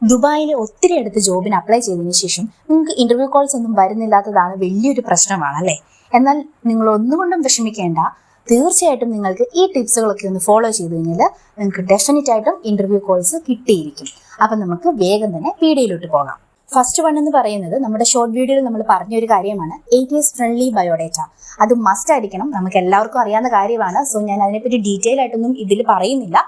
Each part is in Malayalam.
ദുബായിൽ ഒത്തിരി അടുത്ത് ജോബിന് അപ്ലൈ ചെയ്തതിനു ശേഷം നിങ്ങൾക്ക് ഇന്റർവ്യൂ കോൾസ് ഒന്നും വരുന്നില്ലാത്തതാണ് വലിയൊരു പ്രശ്നമാണ് അല്ലേ. എന്നാൽ നിങ്ങൾ ഒന്നുകൊണ്ടും വിഷമിക്കേണ്ട. തീർച്ചയായിട്ടും നിങ്ങൾക്ക് ഈ ടിപ്സുകളൊക്കെ ഒന്ന് ഫോളോ ചെയ്ത് കഴിഞ്ഞാൽ നിങ്ങൾക്ക് ഡെഫിനറ്റ് ആയിട്ടും ഇന്റർവ്യൂ കോൾസ് കിട്ടിയിരിക്കും. അപ്പം നമുക്ക് വേഗം തന്നെ വീഡിയോയിലോട്ട് പോകാം. ഫസ്റ്റ് വൺ എന്ന് പറയുന്നത് നമ്മുടെ ഷോർട്ട് വീഡിയോയിൽ നമ്മൾ പറഞ്ഞൊരു കാര്യമാണ് ATS ഫ്രണ്ട്ലി ബയോഡേറ്റ. അത് മസ്റ്റ് ആയിരിക്കണം, നമുക്ക് എല്ലാവർക്കും അറിയാവുന്ന കാര്യമാണ്. സോ ഞാൻ അതിനെപ്പറ്റി ഡീറ്റെയിൽ ആയിട്ടൊന്നും ഇതിൽ പറയുന്നില്ല.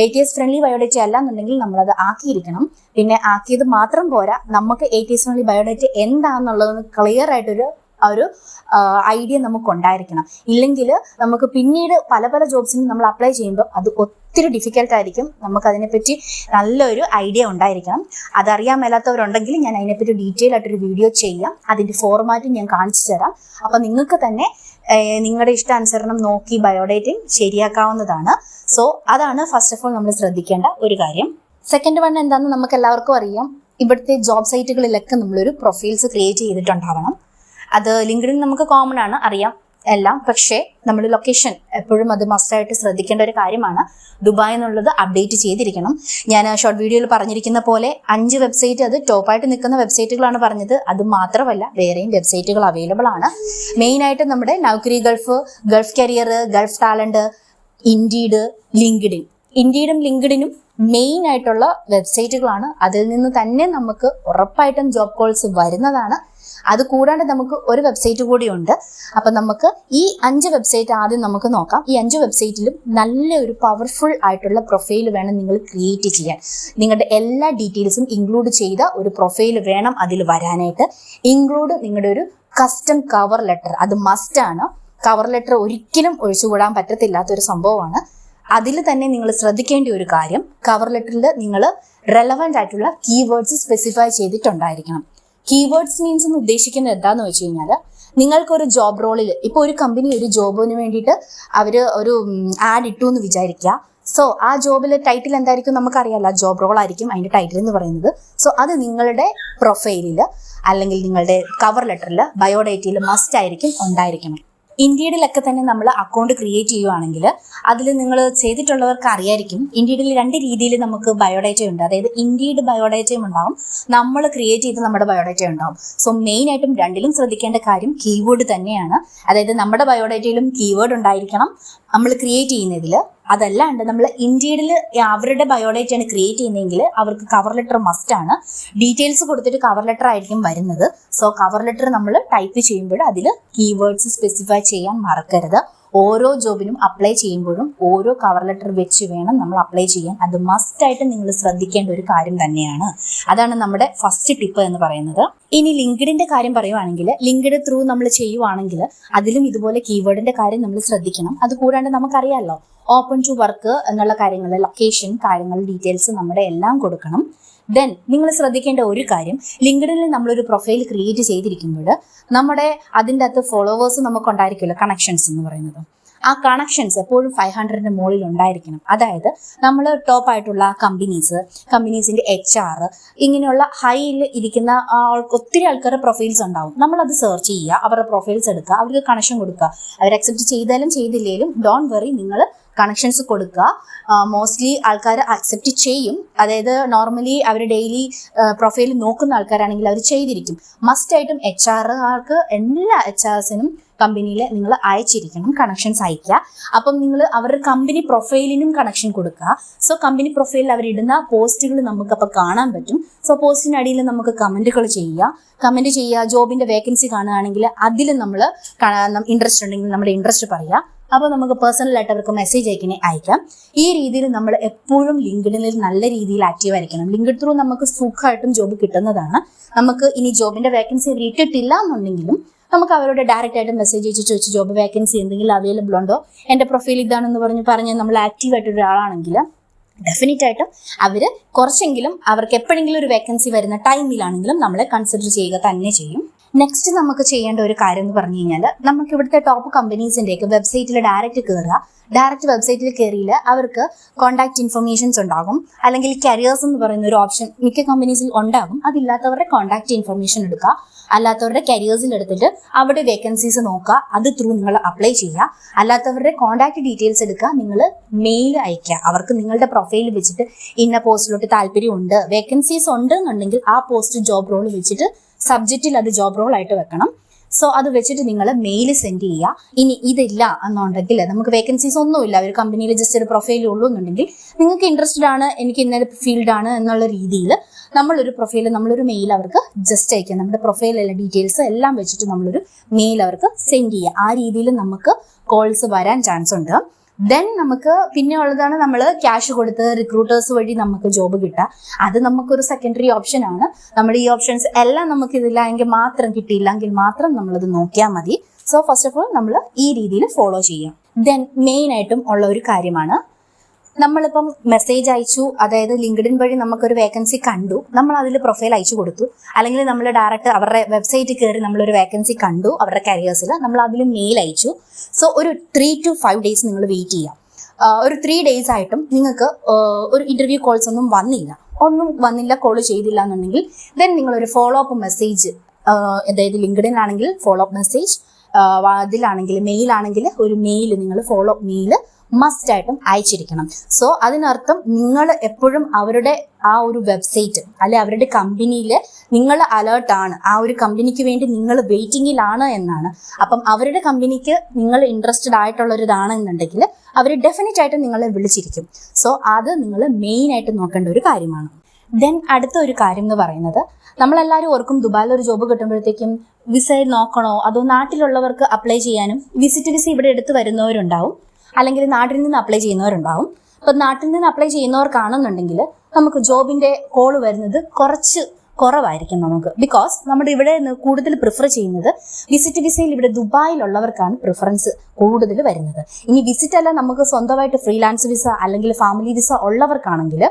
ATS ഫ്രണ്ട്ലി ബയോഡേറ്റ അല്ല എന്നുണ്ടെങ്കിൽ നമ്മളത് ആക്കിയിരിക്കണം. പിന്നെ ആക്കിയത് മാത്രം പോരാ, നമുക്ക് ATS ഫ്രണ്ട്ലി ബയോഡേറ്റ എന്താണെന്നുള്ളത് ക്ലിയർ ആയിട്ടൊരു ഐഡിയ നമുക്ക് ഉണ്ടായിരിക്കണം. ഇല്ലെങ്കിൽ നമുക്ക് പിന്നീട് പല പല ജോബ്സിനും നമ്മൾ അപ്ലൈ ചെയ്യുമ്പോൾ അത് ഒത്തിരി ഡിഫിക്കൽട്ട് ആയിരിക്കും. നമുക്ക് അതിനെപ്പറ്റി നല്ലൊരു ഐഡിയ ഉണ്ടായിരിക്കണം. അതറിയാൻ മേലാത്തവരുണ്ടെങ്കിൽ ഞാൻ അതിനെപ്പറ്റി ഡീറ്റെയിൽ ആയിട്ടൊരു വീഡിയോ ചെയ്യാം. അതിൻ്റെ ഫോർമാറ്റും ഞാൻ കാണിച്ചു തരാം. അപ്പം നിങ്ങൾക്ക് തന്നെ നിങ്ങളുടെ ഇഷ്ടാനുസരണം നോക്കി ബയോഡേറ്റയും ശരിയാക്കാവുന്നതാണ്. സോ അതാണ് ഫസ്റ്റ് ഓഫ് ഓൾ നമ്മൾ ശ്രദ്ധിക്കേണ്ട ഒരു കാര്യം. സെക്കൻഡ് വൺ എന്താണെന്ന് നമുക്ക് എല്ലാവർക്കും അറിയാം. ഇവിടുത്തെ ജോബ് സൈറ്റുകളിലൊക്കെ നമ്മളൊരു പ്രൊഫൈൽസ് ക്രിയേറ്റ് ചെയ്തിട്ടുണ്ടാവണം. അത് ലിങ്ക്ഡിൻ നമുക്ക് കോമൺ ആണ്, അറിയാം എല്ലാം. പക്ഷേ നമ്മൾ ലൊക്കേഷൻ എപ്പോഴും അത് മസ്റ്റായിട്ട് ശ്രദ്ധിക്കേണ്ട ഒരു കാര്യമാണ്. ദുബായ് എന്നുള്ളത് അപ്ഡേറ്റ് ചെയ്തിരിക്കണം. ഞാൻ ഷോർട്ട് വീഡിയോയിൽ പറഞ്ഞിരിക്കുന്ന പോലെ 5 വെബ്സൈറ്റ് അത് ടോപ്പായിട്ട് നിൽക്കുന്ന വെബ്സൈറ്റുകളാണ് പറഞ്ഞത്. അത് മാത്രമല്ല വേറെയും വെബ്സൈറ്റുകൾ അവൈലബിൾ ആണ്. മെയിനായിട്ട് നമ്മുടെ Naukri Gulf, Gulf career, Gulf talent, Indeed, LinkedIn. ഇൻഡീഡും ലിങ്ക്ഡിനും മെയിൻ ആയിട്ടുള്ള വെബ്സൈറ്റുകളാണ്. അതിൽ നിന്ന് തന്നെ നമുക്ക് ഉറപ്പായിട്ടും ജോബ് കോൾസ് വരുന്നതാണ്. അത് കൂടാണ്ട് നമുക്ക് ഒരു വെബ്സൈറ്റ് കൂടിയുണ്ട്. അപ്പം നമുക്ക് ഈ 5 വെബ്സൈറ്റ് ആദ്യം നമുക്ക് നോക്കാം. ഈ 5 വെബ്സൈറ്റിലും നല്ലൊരു പവർഫുൾ ആയിട്ടുള്ള പ്രൊഫൈൽ വേണം നിങ്ങൾ ക്രിയേറ്റ് ചെയ്യാൻ. നിങ്ങളുടെ എല്ലാ ഡീറ്റെയിൽസും ഇൻക്ലൂഡ് ചെയ്ത ഒരു പ്രൊഫൈൽ വേണം അതിൽ വരാനായിട്ട്. ഇൻക്ലൂഡ് നിങ്ങളുടെ ഒരു കസ്റ്റം കവർ ലെറ്റർ, അത് മസ്റ്റാണ്. കവർ ലെറ്റർ ഒരിക്കലും ഒഴിച്ചുകൂടാൻ പറ്റത്തില്ലാത്തൊരു സംഭവമാണ്. അതിൽ തന്നെ നിങ്ങൾ ശ്രദ്ധിക്കേണ്ട ഒരു കാര്യം, കവർ ലെറ്ററിൽ നിങ്ങൾ റെലവൻ്റ് ആയിട്ടുള്ള കീവേഡ്സ് സ്പെസിഫൈ ചെയ്തിട്ടുണ്ടായിരിക്കണം. കീവേഡ്സ് മീൻസ് എന്ന് ഉദ്ദേശിക്കുന്നത് എന്താന്ന് വെച്ച് കഴിഞ്ഞാൽ, നിങ്ങൾക്കൊരു ജോബ് റോളിൽ ഇപ്പോൾ ഒരു കമ്പനി ഒരു ജോബിന് വേണ്ടിയിട്ട് അവർ ഒരു ആഡ് ഇട്ടു എന്ന് വിചാരിക്കുക. സോ ആ ജോബിൽ ടൈറ്റിൽ എന്തായിരിക്കും നമുക്കറിയാമല്ലോ, ജോബ് റോൾ ആയിരിക്കും അതിൻ്റെ ടൈറ്റിൽ എന്ന് പറയുന്നത്. സോ അത് നിങ്ങളുടെ പ്രൊഫൈലിൽ അല്ലെങ്കിൽ നിങ്ങളുടെ കവർ ലെറ്ററിൽ ബയോഡേറ്റയിൽ മസ്റ്റ് ആയിരിക്കും ഉണ്ടായിരിക്കണം. ഇൻഡീഡിലൊക്കെ തന്നെ നമ്മൾ അക്കൗണ്ട് ക്രിയേറ്റ് ചെയ്യുവാണെങ്കിൽ അതിൽ നിങ്ങൾ ചെയ്തിട്ടുള്ളവർക്ക് അറിയായിരിക്കും. ഇൻഡീഡിൽ 2 രീതിയിൽ നമുക്ക് ബയോഡേറ്റ ഉണ്ട്. അതായത് ഇൻഡീഡ് ബയോഡേറ്റയും ഉണ്ടാവും, നമ്മൾ ക്രിയേറ്റ് ചെയ്ത് നമ്മുടെ ബയോഡേറ്റ ഉണ്ടാവും. സോ മെയിൻ ആയിട്ടും രണ്ടിലും ശ്രദ്ധിക്കേണ്ട കാര്യം കീവേഡ് തന്നെയാണ്. അതായത് നമ്മുടെ ബയോഡേറ്റയിലും കീവേഡ് ഉണ്ടായിരിക്കണം നമ്മൾ ക്രിയേറ്റ് ചെയ്യുന്നതിൽ. അതല്ലാണ്ട് നമ്മൾ ഇൻഡീഡിൽ അവരുടെ ബയോഡേറ്റയാണ് ക്രിയേറ്റ് ചെയ്യുന്നതെങ്കിൽ അവർക്ക് കവർ ലെറ്റർ മസ്റ്റ് ആണ്. ഡീറ്റെയിൽസ് കൊടുത്തിട്ട് കവർ ലെറ്റർ ആയിരിക്കും വരുന്നത്. സോ കവർ ലെറ്റർ നമ്മൾ ടൈപ്പ് ചെയ്യുമ്പോൾ അതിൽ കീവേഡ്സ് സ്പെസിഫൈ ചെയ്യാൻ മറക്കരുത്. ഓരോ ജോബിനും അപ്ലൈ ചെയ്യുമ്പോഴും ഓരോ കവർ ലെറ്റർ വെച്ച് വേണം നമ്മൾ അപ്ലൈ ചെയ്യാൻ. അത് മസ്റ്റായിട്ട് നിങ്ങൾ ശ്രദ്ധിക്കേണ്ട ഒരു കാര്യം തന്നെയാണ്. അതാണ് നമ്മുടെ ഫസ്റ്റ് ടിപ്പ് എന്ന് പറയുന്നത്. ഇനി ലിങ്ക്ഡിന്റെ കാര്യം പറയുവാണെങ്കിൽ, ലിങ്ക്ഡ് ത്രൂ നമ്മൾ ചെയ്യുവാണെങ്കിൽ അതിലും ഇതുപോലെ കീവേഡിന്റെ കാര്യം നമ്മൾ ശ്രദ്ധിക്കണം. അത് കൂടാണ്ട് നമുക്കറിയാമല്ലോ, ഓപ്പൺ ടു വർക്ക് എന്നുള്ള കാര്യങ്ങൾ, ലൊക്കേഷൻ കാര്യങ്ങൾ, ഡീറ്റെയിൽസ് നമ്മുടെ എല്ലാം കൊടുക്കണം. ദെൻ നിങ്ങൾ ശ്രദ്ധിക്കേണ്ട ഒരു കാര്യം, ലിങ്ക്ഡിനിൽ നമ്മളൊരു പ്രൊഫൈൽ ക്രിയേറ്റ് ചെയ്തിരിക്കുമ്പോൾ നമ്മുടെ അതിൻ്റെ അകത്ത് ഫോളോവേഴ്സ് നമുക്ക് ഉണ്ടായിരിക്കുമല്ലോ, കണക്ഷൻസ് എന്ന് പറയുന്നത്. ആ കണക്ഷൻസ് എപ്പോഴും 500ന്റെ മുകളിൽ ഉണ്ടായിരിക്കണം. അതായത് നമ്മൾ ടോപ്പായിട്ടുള്ള കമ്പനീസിന്റെ HR ഇങ്ങനെയുള്ള ഹൈയിൽ ഇരിക്കുന്ന ഒത്തിരി ആൾക്കാരുടെ പ്രൊഫൈൽസ് ഉണ്ടാവും. നമ്മളത് സെർച്ച് ചെയ്യുക, അവരുടെ പ്രൊഫൈൽസ് എടുക്കുക, അവർക്ക് കണക്ഷൻ കൊടുക്കുക. അവർ അക്സെപ്റ്റ് ചെയ്താലും ചെയ്തില്ലേലും ഡോണ്ട് വെറി, നിങ്ങൾ കണക്ഷൻസ് കൊടുക്കുക. മോസ്റ്റ്ലി ആൾക്കാർ അക്സെപ്റ്റ് ചെയ്യും. അതായത് നോർമലി അവർ ഡെയിലി പ്രൊഫൈൽ നോക്കുന്ന ആൾക്കാരാണെങ്കിൽ അവർ ചെയ്തിരിക്കും. മസ്റ്റായിട്ടും HR-കാർക്ക് എല്ലാ HRസിനും കമ്പനിയിൽ നിങ്ങൾ അയച്ചിരിക്കണം, കണക്ഷൻസ് അയക്കുക. അപ്പം നിങ്ങൾ അവരുടെ കമ്പനി പ്രൊഫൈലിനും കണക്ഷൻ കൊടുക്കുക. സോ കമ്പനി പ്രൊഫൈലിൽ അവരിടുന്ന പോസ്റ്റുകൾ നമുക്കപ്പോൾ കാണാൻ പറ്റും. സോ പോസ്റ്റിനടിയിൽ നമുക്ക് കമൻറ്റുകൾ ചെയ്യുക. ജോബിൻ്റെ വേക്കൻസി കാണുകയാണെങ്കിൽ അതിൽ നമ്മൾ ഇൻട്രസ്റ്റ് ഉണ്ടെങ്കിൽ നമ്മുടെ ഇൻട്രസ്റ്റ് പറയുക. അപ്പോൾ നമുക്ക് പേഴ്സണലായിട്ട് അവർക്ക് മെസ്സേജ് അയക്കാം. ഈ രീതിയിൽ നമ്മൾ എപ്പോഴും ലിങ്ക്ഡിനിൽ നല്ല രീതിയിൽ ആക്റ്റീവ് ആയിരിക്കണം. ലിങ്ക്ഡ് ത്രൂ നമുക്ക് സുഖമായിട്ടും ജോബ് കിട്ടുന്നതാണ്. നമുക്ക് ഇനി ജോബിൻ്റെ വേക്കൻസി അവർ ഇട്ടിട്ടില്ല എന്നുണ്ടെങ്കിലും നമുക്ക് അവരോട് ഡയറക്റ്റ് ആയിട്ട് മെസ്സേജ് അയച്ച് ചോദിച്ച് ജോബ് വേക്കൻസി എന്തെങ്കിലും അവൈലബിൾ ഉണ്ടോ, എൻ്റെ പ്രൊഫൈൽ ഇതാണെന്ന് പറഞ്ഞ് നമ്മൾ ആക്റ്റീവായിട്ട് ഒരാളാണെങ്കിൽ ഡെഫിനറ്റ് ആയിട്ടും അവർ കുറച്ചെങ്കിലും അവർക്ക് എപ്പോഴെങ്കിലും ഒരു വേക്കൻസി വരുന്ന ടൈമിലാണെങ്കിലും നമ്മളെ കൺസിഡർ ചെയ്യുക തന്നെ ചെയ്യും. നെക്സ്റ്റ് നമുക്ക് ചെയ്യേണ്ട ഒരു കാര്യം എന്ന് പറഞ്ഞു കഴിഞ്ഞാൽ നമുക്ക് ഇവിടുത്തെ ടോപ്പ് കമ്പനീസിൻ്റെയൊക്കെ വെബ്സൈറ്റിൽ ഡയറക്റ്റ് കയറുക. ഡയറക്റ്റ് വെബ്സൈറ്റിൽ കയറിയിൽ അവർക്ക് കോൺടാക്ട് ഇൻഫർമേഷൻസ് ഉണ്ടാകും, അല്ലെങ്കിൽ കരിയേഴ്സ് എന്ന് പറയുന്ന ഒരു ഓപ്ഷൻ മിക്ക കമ്പനീസിൽ ഉണ്ടാകും. അതില്ലാത്തവരുടെ കോൺടാക്ട് ഇൻഫർമേഷൻ എടുക്കുക, അല്ലാത്തവരുടെ കരിയേഴ്സിൽ എടുത്തിട്ട് അവിടെ വേക്കൻസീസ് നോക്കുക, അത് ത്രൂ നിങ്ങൾ അപ്ലൈ ചെയ്യുക. അല്ലാത്തവരുടെ കോൺടാക്ട് ഡീറ്റെയിൽസ് എടുക്കുക, നിങ്ങൾ മെയിൽ അയക്കുക. അവർക്ക് നിങ്ങളുടെ പ്രൊഫൈൽ വെച്ചിട്ട് ഇന്ന പോസ്റ്റിലോട്ട് താല്പര്യമുണ്ട്, വേക്കൻസീസ് ഉണ്ട് എന്നുണ്ടെങ്കിൽ ആ പോസ്റ്റ് ജോബ് റോൾ വെച്ചിട്ട് സബ്ജക്റ്റിൽ അത് ജോബ് റോൾ ആയിട്ട് വെക്കണം. സോ അത് വെച്ചിട്ട് നിങ്ങൾ മെയിൽ സെൻഡ് ചെയ്യുക. ഇനി ഇതില്ല എന്നുണ്ടെങ്കിൽ, നമുക്ക് വേക്കൻസീസ് ഒന്നുമില്ല, ഒരു കമ്പനിയിൽ ജസ്റ്റ് ഒരു പ്രൊഫൈൽ ഉള്ളൂ എന്നുണ്ടെങ്കിൽ, നിങ്ങൾക്ക് ഇൻട്രസ്റ്റഡ് ആണ്, എനിക്ക് ഇന്ന ഫീൽഡാണ് എന്നുള്ള രീതിയിൽ നമ്മളൊരു മെയിൽ അവർക്ക് ജസ്റ്റ് അയക്കുക. നമ്മുടെ പ്രൊഫൈലിലെ ഡീറ്റെയിൽസ് എല്ലാം വെച്ചിട്ട് നമ്മളൊരു മെയിൽ അവർക്ക് സെൻഡ് ചെയ്യുക. ആ രീതിയിൽ നമുക്ക് കോൾസ് വരാൻ ചാൻസ് ഉണ്ട്. ദെൻ നമുക്ക് പിന്നെ ഉള്ളതാണ് നമ്മൾ ക്യാഷ് കൊടുത്ത് റിക്രൂട്ടേഴ്സ് വഴി നമുക്ക് ജോബ് കിട്ടുക. അത് നമുക്കൊരു സെക്കൻഡറി ഓപ്ഷൻ ആണ്. നമ്മുടെ ഈ ഓപ്ഷൻസ് എല്ലാം നമുക്ക് ഇതില്ലെങ്കിൽ മാത്രം കിട്ടിയില്ലെങ്കിൽ മാത്രം നമ്മളത് നോക്കിയാൽ മതി. സോ ഫസ്റ്റ് ഓഫ് ഓൾ നമ്മൾ ഈ രീതിയിൽ ഫോളോ ചെയ്യാം. ദെൻ മെയിൻ ആയിട്ടും ഉള്ള ഒരു കാര്യമാണ്, നമ്മളിപ്പം മെസ്സേജ് അയച്ചു, അതായത് ലിങ്ക്ഡിൻ വഴി നമുക്കൊരു വേക്കൻസി കണ്ടു, നമ്മൾ അതിൽ പ്രൊഫൈൽ അയച്ചു കൊടുത്തു, അല്ലെങ്കിൽ നമ്മൾ ഡയറക്റ്റ് അവരുടെ വെബ്സൈറ്റിൽ കയറി നമ്മളൊരു വേക്കൻസി കണ്ടു അവരുടെ കരിയേഴ്സിൽ, നമ്മൾ അതിൽ മെയിൽ അയച്ചു. സോ ഒരു 3 to 5 days നിങ്ങൾ വെയിറ്റ് ചെയ്യാം. ഒരു 3 days ആയിട്ടും നിങ്ങൾക്ക് ഒരു ഇന്റർവ്യൂ കോൾസ് ഒന്നും വന്നില്ല, കോൾ ചെയ്തില്ല എന്നുണ്ടെങ്കിൽ ദെൻ നിങ്ങളൊരു ഫോളോ അപ്പ് മെസ്സേജ്, അതായത് ലിങ്ക്ഡിൻ ആണെങ്കിൽ ഫോളോ അപ്പ് മെസ്സേജ്, അതിലാണെങ്കിൽ മെയിൽ ആണെങ്കിൽ ഒരു മെയിൽ, നിങ്ങൾ ഫോളോ അപ്പ് മെയിൽ മസ്റ്റ് ആയിട്ടും അയച്ചിരിക്കണം. സോ അതിനർത്ഥം നിങ്ങൾ എപ്പോഴും അവരുടെ ആ ഒരു വെബ്സൈറ്റ് അല്ലെ അവരുടെ കമ്പനിയിൽ നിങ്ങൾ അലേർട്ടാണ്, ആ ഒരു കമ്പനിക്ക് വേണ്ടി നിങ്ങൾ വെയിറ്റിംഗിലാണ് എന്നാണ്. അപ്പം അവരുടെ കമ്പനിക്ക് നിങ്ങൾ ഇൻട്രസ്റ്റഡ് ആയിട്ടുള്ളൊരിതാണെന്നുണ്ടെങ്കിൽ അവർ ഡെഫിനറ്റ് ആയിട്ട് നിങ്ങളെ വിളിച്ചിരിക്കും. സോ അത് നിങ്ങൾ മെയിൻ ആയിട്ട് നോക്കേണ്ട ഒരു കാര്യമാണ്. ദെൻ അടുത്ത ഒരു കാര്യം എന്ന് പറയുന്നത്, നമ്മളെല്ലാവരും ഓർക്കും ദുബായിൽ ഒരു ജോബ് കിട്ടുമ്പോഴത്തേക്കും വിസ നോക്കണോ, അതോ നാട്ടിലുള്ളവർക്ക് അപ്ലൈ ചെയ്യാനും വിസിറ്റ് വിസ ഇവിടെ എടുത്ത് വരുന്നവരുണ്ടാവും, അല്ലെങ്കിൽ നാട്ടിൽ നിന്ന് അപ്ലൈ ചെയ്യുന്നവരുണ്ടാവും. അപ്പം നാട്ടിൽ നിന്ന് അപ്ലൈ ചെയ്യുന്നവർക്കാണെന്നുണ്ടെങ്കിൽ നമുക്ക് ജോബിന്റെ കോള് വരുന്നത് കുറവായിരിക്കും നമുക്ക്. ബിക്കോസ് നമ്മുടെ ഇവിടെ കൂടുതൽ പ്രിഫർ ചെയ്യുന്നത് വിസിറ്റ് വിസയിൽ ഇവിടെ ദുബായിലുള്ളവർക്കാണ് പ്രിഫറൻസ് കൂടുതൽ വരുന്നത്. ഇനി വിസിറ്റ് അല്ല, നമുക്ക് സ്വന്തമായിട്ട് ഫ്രീലാൻസ് വിസ അല്ലെങ്കിൽ ഫാമിലി വിസ ഉള്ളവർക്കാണെങ്കിൽ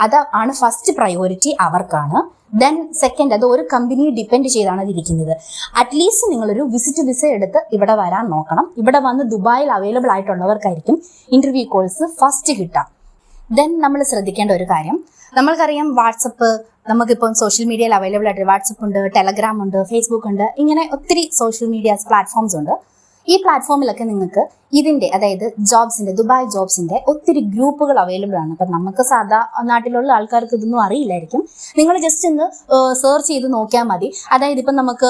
അതാണ് ഫസ്റ്റ് പ്രയോറിറ്റി അവർക്കാണ്. ദെൻ സെക്കൻഡ്, അത് ഒരു കമ്പനിയെ ഡിപ്പെൻഡ് ചെയ്താണ് അതിരിക്കുന്നത്. അറ്റ്ലീസ്റ്റ് നിങ്ങളൊരു വിസിറ്റ് വിസ എടുത്ത് ഇവിടെ വരാൻ നോക്കണം. ഇവിടെ വന്ന് ദുബായിൽ അവൈലബിൾ ആയിട്ടുള്ളവർക്കായിരിക്കും ഇന്റർവ്യൂ കോൾസ് ഫസ്റ്റ് കിട്ടുക. ദെൻ നമ്മൾ ശ്രദ്ധിക്കേണ്ട ഒരു കാര്യം, നമ്മൾക്കറിയാം വാട്സപ്പ് നമുക്കിപ്പം സോഷ്യൽ മീഡിയയിൽ അവൈലബിൾ ആയിട്ട് വാട്സപ്പ് ഉണ്ട്, ടെലഗ്രാം ഉണ്ട്, ഫേസ്ബുക്ക് ഉണ്ട്, ഇങ്ങനെ ഒത്തിരി സോഷ്യൽ മീഡിയ പ്ലാറ്റ്ഫോംസ് ഉണ്ട്. ഈ പ്ലാറ്റ്ഫോമിലൊക്കെ നിങ്ങൾക്ക് ഇതിന്റെ, അതായത് ജോബ്സിന്റെ, ദുബായ് ജോബ്സിന്റെ ഒത്തിരി ഗ്രൂപ്പുകൾ അവൈലബിൾ ആണ്. അപ്പം നമുക്ക് സാധാ നാട്ടിലുള്ള ആൾക്കാർക്ക് ഇതൊന്നും അറിയില്ലായിരിക്കും. നിങ്ങൾ ജസ്റ്റ് ഒന്ന് സെർച്ച് ചെയ്ത് നോക്കിയാൽ മതി. അതായത് ഇപ്പം നമുക്ക്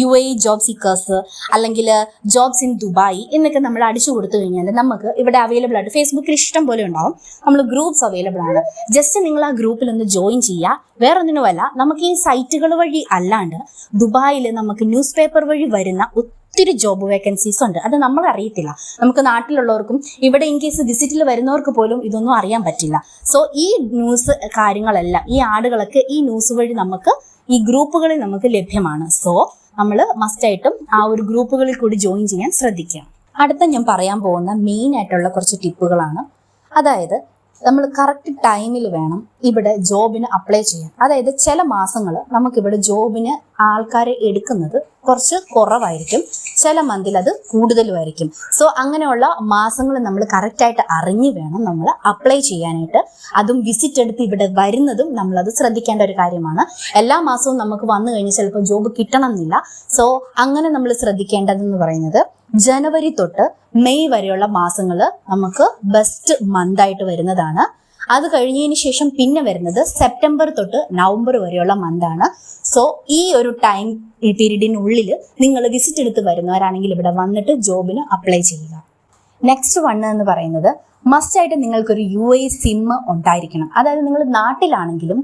UAE ജോബ് സീക്കേഴ്സ് അല്ലെങ്കിൽ ജോബ്സ് ഇൻ ദുബായ് എന്നൊക്കെ നമ്മൾ അടിച്ചു കൊടുത്തു കഴിഞ്ഞാൽ നമുക്ക് ഇവിടെ അവൈലബിൾ ആയിട്ട് ഫേസ്ബുക്കിൽ ഇഷ്ടം പോലെ ഉണ്ടാവും. നമ്മൾ ഗ്രൂപ്പ്സ് അവൈലബിൾ ആണ്. ജസ്റ്റ് നിങ്ങൾ ആ ഗ്രൂപ്പിൽ ഒന്ന് ജോയിൻ ചെയ്യുക. വേറൊന്നിനുമല്ല, നമുക്ക് ഈ സൈറ്റുകൾ വഴി അല്ലാണ്ട് ദുബായിൽ നമുക്ക് ന്യൂസ് പേപ്പർ വഴി വരുന്ന ഒത്തിരി ജോബ് വേക്കൻസീസ് ഉണ്ട്. അത് നമ്മൾ അറിയത്തില്ല. നമുക്ക് നാട്ടിലുള്ളവർക്കും ഇവിടെ ഇൻ കേസ് വിസിറ്റിൽ വരുന്നവർക്ക് പോലും ഇതൊന്നും അറിയാൻ പറ്റില്ല. സോ ഈ ന്യൂസ് കാര്യങ്ങളെല്ലാം, ഈ ആടുകളൊക്കെ ഈ ന്യൂസ് വഴി നമുക്ക് ഈ ഗ്രൂപ്പുകളിൽ നമുക്ക് ലഭ്യമാണ്. സോ നമ്മൾ മസ്റ്റായിട്ടും ആ ഒരു ഗ്രൂപ്പുകളിൽ കൂടി ജോയിൻ ചെയ്യാൻ ശ്രദ്ധിക്കുക. അടുത്ത ഞാൻ പറയാൻ പോകുന്ന മെയിൻ ആയിട്ടുള്ള കുറച്ച് ടിപ്പുകളാണ്. അതായത് നമ്മൾ കറക്റ്റ് ടൈമിൽ വേണം ഇവിടെ ജോബിന് അപ്ലൈ ചെയ്യാൻ. അതായത് ചില മാസങ്ങൾ നമുക്കിവിടെ ജോബിന് ആൾക്കാരെ എടുക്കുന്നത് കുറച്ച് കുറവായിരിക്കും, ചില മന്തിൽ അത് കൂടുതലുമായിരിക്കും. സോ അങ്ങനെയുള്ള മാസങ്ങൾ നമ്മൾ കറക്റ്റായിട്ട് അറിഞ്ഞ് വേണം നമ്മൾ അപ്ലൈ ചെയ്യാനായിട്ട്. അതും വിസിറ്റ് എടുത്ത് ഇവിടെ വരുന്നതും നമ്മളത് ശ്രദ്ധിക്കേണ്ട ഒരു കാര്യമാണ്. എല്ലാ മാസവും നമുക്ക് വന്നു കഴിഞ്ഞാൽ ചിലപ്പോൾ ജോബ് കിട്ടണം എന്നില്ല. സോ അങ്ങനെ നമ്മൾ ശ്രദ്ധിക്കേണ്ടതെന്ന് പറയുന്നത് ജനുവരി തൊട്ട് മെയ് വരെയുള്ള മാസങ്ങൾ നമുക്ക് ബെസ്റ്റ് മന്ത് ആയിട്ട് വരുന്നതാണ്. അത് കഴിഞ്ഞതിന് ശേഷം പിന്നെ വരുന്നത് സെപ്റ്റംബർ തൊട്ട് നവംബർ വരെയുള്ള മന്താണ്. സോ ഈ ഒരു ടൈം പീരീഡിനുള്ളിൽ നിങ്ങൾ വിസിറ്റ് എടുത്ത് വരുന്നവരാണെങ്കിൽ ഇവിടെ വന്നിട്ട് ജോബിന് അപ്ലൈ ചെയ്യുക. നെക്സ്റ്റ് വൺ എന്ന് പറയുന്നത് മസ്റ്റായിട്ട് നിങ്ങൾക്കൊരു UAE സിം ഉണ്ടായിരിക്കണം. അതായത് നിങ്ങൾ നാട്ടിലാണെങ്കിലും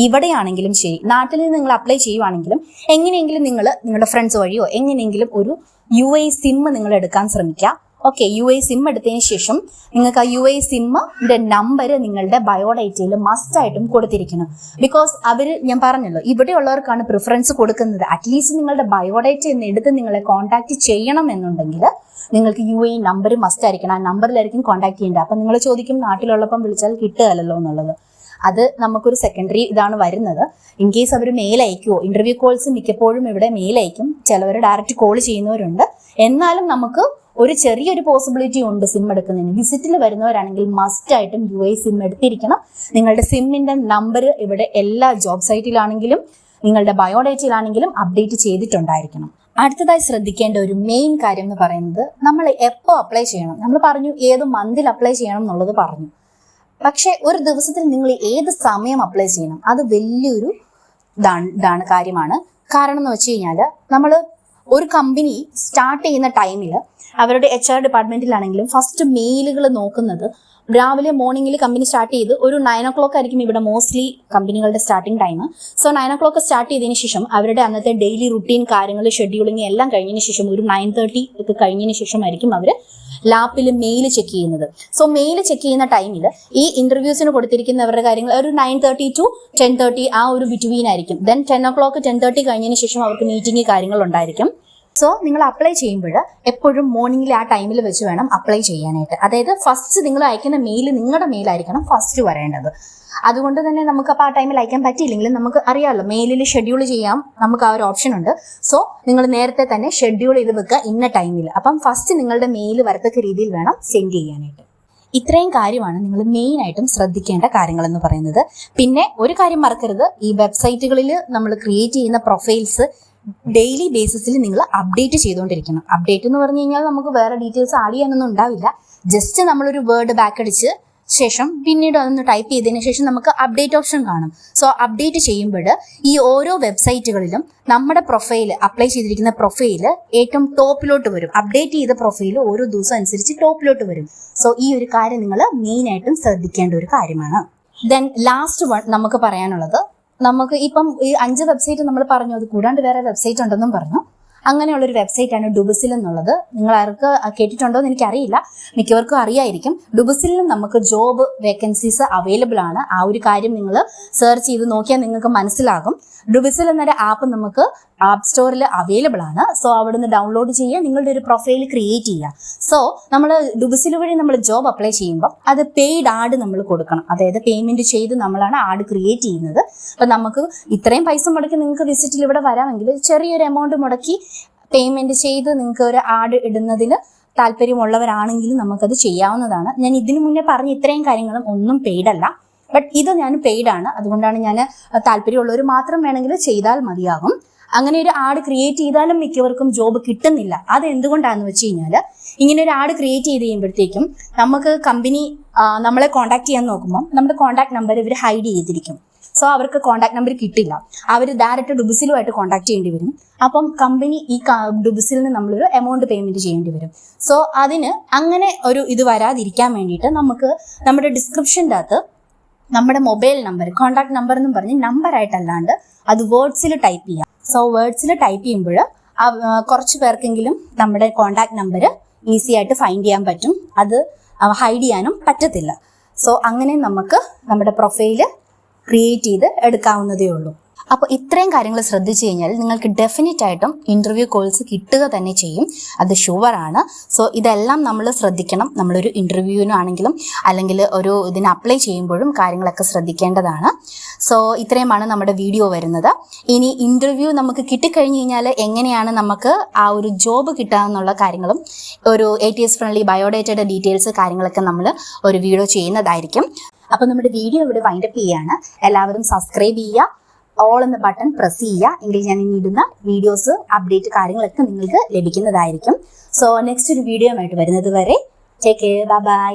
ഇവിടെയാണെങ്കിലും ശരി, നാട്ടിൽ നിന്ന് നിങ്ങൾ അപ്ലൈ ചെയ്യുവാണെങ്കിലും എങ്ങനെയെങ്കിലും നിങ്ങൾ നിങ്ങളുടെ ഫ്രണ്ട്സ് വഴിയോ എങ്ങനെയെങ്കിലും ഒരു UAE സിം നിങ്ങൾ എടുക്കാൻ ശ്രമിക്കുക. ഓക്കെ, UAE സിം എടുത്തതിന് ശേഷം നിങ്ങൾക്ക് ആ UAE സിമ്മിന്റെ നമ്പർ നിങ്ങളുടെ ബയോഡേറ്റയിൽ മസ്റ്റായിട്ടും കൊടുത്തിരിക്കണം. ബിക്കോസ് ഞാൻ പറഞ്ഞല്ലോ, ഇവിടെയുള്ളവർക്കാണ് പ്രിഫറൻസ് കൊടുക്കുന്നത്. അറ്റ്ലീസ്റ്റ് നിങ്ങളുടെ ബയോഡേറ്റ എന്ന് എടുത്ത് നിങ്ങളെ കോൺടാക്ട് ചെയ്യണം എന്നുണ്ടെങ്കിൽ നിങ്ങൾക്ക് UAE നമ്പർ മസ്റ്റ് ആയിരിക്കണം. ആ നമ്പറിലായിരിക്കും കോൺടാക്ട് ചെയ്യേണ്ടത്. അപ്പം നിങ്ങൾ ചോദിക്കും നാട്ടിലുള്ളപ്പം വിളിച്ചാൽ കിട്ടുകയല്ലോ എന്നുള്ളത്. അത് നമുക്കൊരു സെക്കൻഡറി ഇതാണ് വരുന്നത്. ഇൻ കേസ് അവർ മെയിൽ അയക്കുമോ, ഇന്റർവ്യൂ കോൾസ് മിക്കപ്പോഴും ഇവിടെ മെയിൽ അയക്കും, ചിലവർ ഡയറക്റ്റ് കോൾ ചെയ്യുന്നവരുണ്ട്. എന്നാലും നമുക്ക് ഒരു ചെറിയൊരു പോസിബിലിറ്റി ഉണ്ട് സിം എടുക്കുന്നതിന്. വിസിറ്റിൽ വരുന്നവരാണെങ്കിൽ മസ്റ്റ് ആയിട്ടും UAE സിം എടുത്തിരിക്കണം. നിങ്ങളുടെ സിമ്മിന്റെ നമ്പർ ഇവിടെ എല്ലാ ജോബ് സൈറ്റിലാണെങ്കിലും നിങ്ങളുടെ ബയോഡേറ്റയിലാണെങ്കിലും അപ്ഡേറ്റ് ചെയ്തിട്ടുണ്ടായിരിക്കണം. അടുത്തതായി ശ്രദ്ധിക്കേണ്ട ഒരു മെയിൻ കാര്യം എന്ന് പറയുന്നത്, നമ്മൾ എപ്പോൾ അപ്ലൈ ചെയ്യണം. നമ്മൾ പറഞ്ഞു ഏത് മന്തിൽ അപ്ലൈ ചെയ്യണം എന്നുള്ളത് പറഞ്ഞു. പക്ഷെ ഒരു ദിവസത്തിൽ നിങ്ങൾ ഏത് സമയം അപ്ലൈ ചെയ്യണം, അത് വലിയൊരു കാര്യമാണ്. കാരണം എന്ന് വെച്ച് കഴിഞ്ഞാൽ, നമ്മൾ ഒരു കമ്പനി സ്റ്റാർട്ട് ചെയ്യുന്ന ടൈമിൽ അവരുടെ HR ഡിപ്പാർട്ട്മെന്റിലാണെങ്കിലും ഫസ്റ്റ് മെയിലുകൾ നോക്കുന്നത് രാവിലെ മോർണിംഗിൽ കമ്പനി സ്റ്റാർട്ട് ചെയ്ത് ഒരു 9 o'clock ആയിരിക്കും ഇവിടെ മോസ്റ്റ്ലി കമ്പനികളുടെ starting time. So 9 o'clock start ചെയ്തതിന് ശേഷം അവരുടെ അന്നത്തെ ഡെയിലി റുട്ടീൻ കാര്യങ്ങൾ ഷെഡ്യൂളിങ് എല്ലാം കഴിഞ്ഞതിന് ശേഷം ഒരു 9:30 ഒക്കെ കഴിഞ്ഞതിന് ശേഷമായിരിക്കും അവർ ലാപ്പിൽ മെയിൽ ചെക്ക് ചെയ്യുന്നത്. സോ മെയിൽ ചെക്ക് ചെയ്യുന്ന ടൈമിൽ ഈ ഇന്റർവ്യൂസിന് കൊടുത്തിരിക്കുന്നവരുടെ കാര്യങ്ങൾ ഒരു 9:30 to 10:30 ആ ഒരു ബിറ്റ്വീൻ ആയിരിക്കും. ദെൻ 10 o'clock 10:30 കഴിഞ്ഞതിന് ശേഷം അവർക്ക് മീറ്റിംഗ് കാര്യങ്ങൾ ഉണ്ടായിരിക്കും. സോ നിങ്ങൾ അപ്ലൈ ചെയ്യുമ്പോൾ എപ്പോഴും മോർണിംഗിൽ ആ ടൈമിൽ വെച്ച് വേണം അപ്ലൈ ചെയ്യാനായിട്ട്. അതായത് ഫസ്റ്റ് നിങ്ങൾ അയക്കുന്ന മെയിൽ നിങ്ങളുടെ മെയിലായിരിക്കണം ഫസ്റ്റ് വരേണ്ടത്. അതുകൊണ്ട് തന്നെ നമുക്ക് അപ്പോൾ ആ ടൈമിൽ അയക്കാൻ പറ്റിയില്ലെങ്കിലും നമുക്ക് അറിയാമല്ലോ, മെയിലിൽ ഷെഡ്യൂൾ ചെയ്യാം, നമുക്ക് ആ ഒരു ഓപ്ഷൻ ഉണ്ട്. സോ നിങ്ങൾ നേരത്തെ തന്നെ ഷെഡ്യൂൾ ചെയ്ത് വെക്കുക ഇന്ന ടൈമിൽ. അപ്പം ഫസ്റ്റ് നിങ്ങളുടെ മെയിൽ വരത്തക്ക രീതിയിൽ വേണം സെൻഡ് ചെയ്യാനായിട്ട്. ഇത്രയും കാര്യമാണ് നിങ്ങൾ മെയിൻ ആയിട്ടും ശ്രദ്ധിക്കേണ്ട കാര്യങ്ങൾ എന്ന് പറയുന്നത്. പിന്നെ ഒരു കാര്യം മറക്കരുത്, ഈ വെബ്സൈറ്റുകളിൽ നമ്മൾ ക്രിയേറ്റ് ചെയ്യുന്ന പ്രൊഫൈൽസ് ഡെയിലി ബേസിസിൽ നിങ്ങൾ അപ്ഡേറ്റ് ചെയ്തുകൊണ്ടിരിക്കണം. അപ്ഡേറ്റ് എന്ന് പറഞ്ഞു കഴിഞ്ഞാൽ നമുക്ക് വേറെ ഡീറ്റെയിൽസ് ആഡ് ചെയ്യാനൊന്നും ഉണ്ടാവില്ല. ജസ്റ്റ് നമ്മളൊരു വേർഡ് ബാക്ക് അടിച്ച് ശേഷം പിന്നീട് അതൊന്ന് ടൈപ്പ് ചെയ്തതിന് ശേഷം നമുക്ക് അപ്ഡേറ്റ് ഓപ്ഷൻ കാണും. സോ അപ്ഡേറ്റ് ചെയ്യുമ്പോൾ ഈ ഓരോ വെബ്സൈറ്റുകളിലും നമ്മുടെ പ്രൊഫൈൽ, അപ്ലൈ ചെയ്തിരിക്കുന്ന പ്രൊഫൈൽ ഏറ്റവും ടോപ്പിലോട്ട് വരും. അപ്ഡേറ്റ് ചെയ്ത പ്രൊഫൈൽ ഓരോ ദിവസം അനുസരിച്ച് ടോപ്പിലോട്ട് വരും. സോ ഈ ഒരു കാര്യം നിങ്ങൾ മെയിനായിട്ടും ശ്രദ്ധിക്കേണ്ട ഒരു കാര്യമാണ്. ദെൻ ലാസ്റ്റ് വൺ നമുക്ക് പറയാനുള്ളത്, നമുക്ക് ഇപ്പം ഈ 5 വെബ്സൈറ്റ് നമ്മൾ പറഞ്ഞു, അത് കൂടാണ്ട് വേറെ വെബ്സൈറ്റ് ഉണ്ടെന്നും പറഞ്ഞു. അങ്ങനെയുള്ളൊരു വെബ്സൈറ്റാണ് ഡുബസിൽ എന്നുള്ളത്. നിങ്ങൾ ആർക്ക് കേട്ടിട്ടുണ്ടോ എന്ന് എനിക്കറിയില്ല, മിക്കവർക്കും അറിയായിരിക്കും. ഡുബസിലും നമുക്ക് ജോബ് വേക്കൻസീസ് അവൈലബിൾ ആണ്. ആ ഒരു കാര്യം നിങ്ങൾ സെർച്ച് ചെയ്ത് നോക്കിയാൽ നിങ്ങൾക്ക് മനസ്സിലാകും. ഡുബസിൽ എന്നൊരു ആപ്പ് നമുക്ക് ആപ്പ് സ്റ്റോറിൽ അവൈലബിൾ ആണ്. സോ അവിടുന്ന് ഡൗൺലോഡ് ചെയ്യുക, നിങ്ങളുടെ ഒരു പ്രൊഫൈൽ ക്രിയേറ്റ് ചെയ്യുക. സോ നമ്മൾ ഡുബസിൽ വഴി നമ്മൾ ജോബ് അപ്ലൈ ചെയ്യുമ്പോൾ അത് പെയ്ഡ് ആഡ് നമ്മൾ കൊടുക്കണം. അതായത് പേയ്മെന്റ് ചെയ്ത് നമ്മളാണ് ആഡ് ക്രിയേറ്റ് ചെയ്യുന്നത്. അപ്പം നമുക്ക് ഇത്രയും പൈസ മുടക്കി നിങ്ങൾക്ക് വിസിറ്റിൽ ഇവിടെ വരാമെങ്കിൽ ചെറിയൊരു എമൗണ്ട് മുടക്കി പേയ്മെന്റ് ചെയ്ത് നിങ്ങൾക്ക് ഒരു ആഡ് ഇടുന്നതിന് താല്പര്യമുള്ളവരാണെങ്കിൽ നമുക്കത് ചെയ്യാവുന്നതാണ്. ഞാൻ ഇതിനു മുന്നേ പറഞ്ഞ ഇത്രയും കാര്യങ്ങളും ഒന്നും പെയ്ഡ് അല്ല, ബട്ട് ഇത് ഞാൻ പെയ്ഡ് ആണ്. അതുകൊണ്ടാണ് ഞാൻ താല്പര്യമുള്ളവർ മാത്രം വേണമെങ്കിൽ ചെയ്താൽ മതിയാകും. അങ്ങനെ ഒരു ആഡ് ക്രിയേറ്റ് ചെയ്താലും മിക്കവർക്കും ജോബ് കിട്ടുന്നില്ല. അത് എന്തുകൊണ്ടാണെന്ന് വെച്ച് കഴിഞ്ഞാൽ, ഇങ്ങനെ ഒരു ആഡ് ക്രിയേറ്റ് ചെയ്ത് കഴിയുമ്പോഴത്തേക്കും നമുക്ക് കമ്പനി നമ്മളെ കോൺടാക്ട് ചെയ്യാൻ നോക്കുമ്പോൾ നമ്മുടെ കോൺടാക്ട് നമ്പർ ഇവർ ഹൈഡ് ചെയ്തിരിക്കും. സോ അവർക്ക് കോൺടാക്ട് നമ്പർ കിട്ടില്ല. അവർ ഡയറക്റ്റ് ഡുബസിലുമായിട്ട് കോൺടാക്ട് ചെയ്യേണ്ടി വരും. അപ്പം കമ്പനി ഈ ഡുബസിൽ നിന്ന് നമ്മളൊരു എമൗണ്ട് പേയ്മെന്റ് ചെയ്യേണ്ടി വരും. സോ അതിന് അങ്ങനെ ഒരു ഇത് വരാതിരിക്കാൻ വേണ്ടിയിട്ട് നമുക്ക് നമ്മുടെ ഡിസ്ക്രിപ്ഷൻ്റെ അകത്ത് നമ്മുടെ മൊബൈൽ നമ്പർ, കോൺടാക്ട് നമ്പർ എന്നും പറഞ്ഞ് നമ്പറായിട്ടല്ലാണ്ട് അത് വേർഡ്സിൽ ടൈപ്പ് ചെയ്യാം. സോ വേർഡ്സിൽ ടൈപ്പ് ചെയ്യുമ്പോൾ കുറച്ച് പേർക്കെങ്കിലും നമ്മുടെ കോൺടാക്ട് നമ്പർ ഈസി ആയിട്ട് ഫൈൻഡ് ചെയ്യാൻ പറ്റും. അത് ഹൈഡ് ചെയ്യാനും പറ്റത്തില്ല. സോ അങ്ങനെ നമുക്ക് നമ്മുടെ പ്രൊഫൈല് ക്രിയേറ്റ് ചെയ്ത് എടുക്കാവുന്നതേ ഉള്ളൂ. അപ്പോൾ ഇത്രയും കാര്യങ്ങൾ ശ്രദ്ധിച്ചു കഴിഞ്ഞാൽ നിങ്ങൾക്ക് ഡെഫിനറ്റ് ആയിട്ടും ഇൻ്റർവ്യൂ കോൾസ് കിട്ടുക തന്നെ ചെയ്യും, അത് ഷുവറാണ്. സോ ഇതെല്ലാം നമ്മൾ ശ്രദ്ധിക്കണം. നമ്മളൊരു ഇൻ്റർവ്യൂവിനാണെങ്കിലും അല്ലെങ്കിൽ ഒരു ഇതിന് അപ്ലൈ ചെയ്യുമ്പോഴും കാര്യങ്ങളൊക്കെ ശ്രദ്ധിക്കേണ്ടതാണ്. സോ ഇത്രയുമാണ് നമ്മുടെ വീഡിയോ വരുന്നത്. ഇനി ഇൻ്റർവ്യൂ നമുക്ക് കിട്ടിക്കഴിഞ്ഞ് കഴിഞ്ഞാൽ എങ്ങനെയാണ് നമുക്ക് ആ ഒരു ജോബ് കിട്ടാമെന്നുള്ള കാര്യങ്ങളും ഒരു ATS ഫ്രണ്ട്ലി ബയോഡേറ്റയുടെ ഡീറ്റെയിൽസ് കാര്യങ്ങളൊക്കെ നമ്മൾ ഒരു വീഡിയോ ചെയ്യുന്നതായിരിക്കും. അപ്പോൾ നമ്മുടെ വീഡിയോ ഇവിടെ വൈൻഡപ്പ് ചെയ്യുകയാണ്. എല്ലാവരും സബ്സ്ക്രൈബ് ചെയ്യുക, ഓൾ എന്ന ബട്ടൺ പ്രസ് ചെയ്യുക. എങ്കിൽ ഞാൻ ഇനി ഇടുന്ന വീഡിയോസ്, അപ്ഡേറ്റ് കാര്യങ്ങളൊക്കെ നിങ്ങൾക്ക് ലഭിക്കുന്നതായിരിക്കും. സോ നെക്സ്റ്റ് ഒരു വീഡിയോ ആയിട്ട് വരുന്നത് വരെ ടേക്ക് കെയർ, ബൈ ബൈ.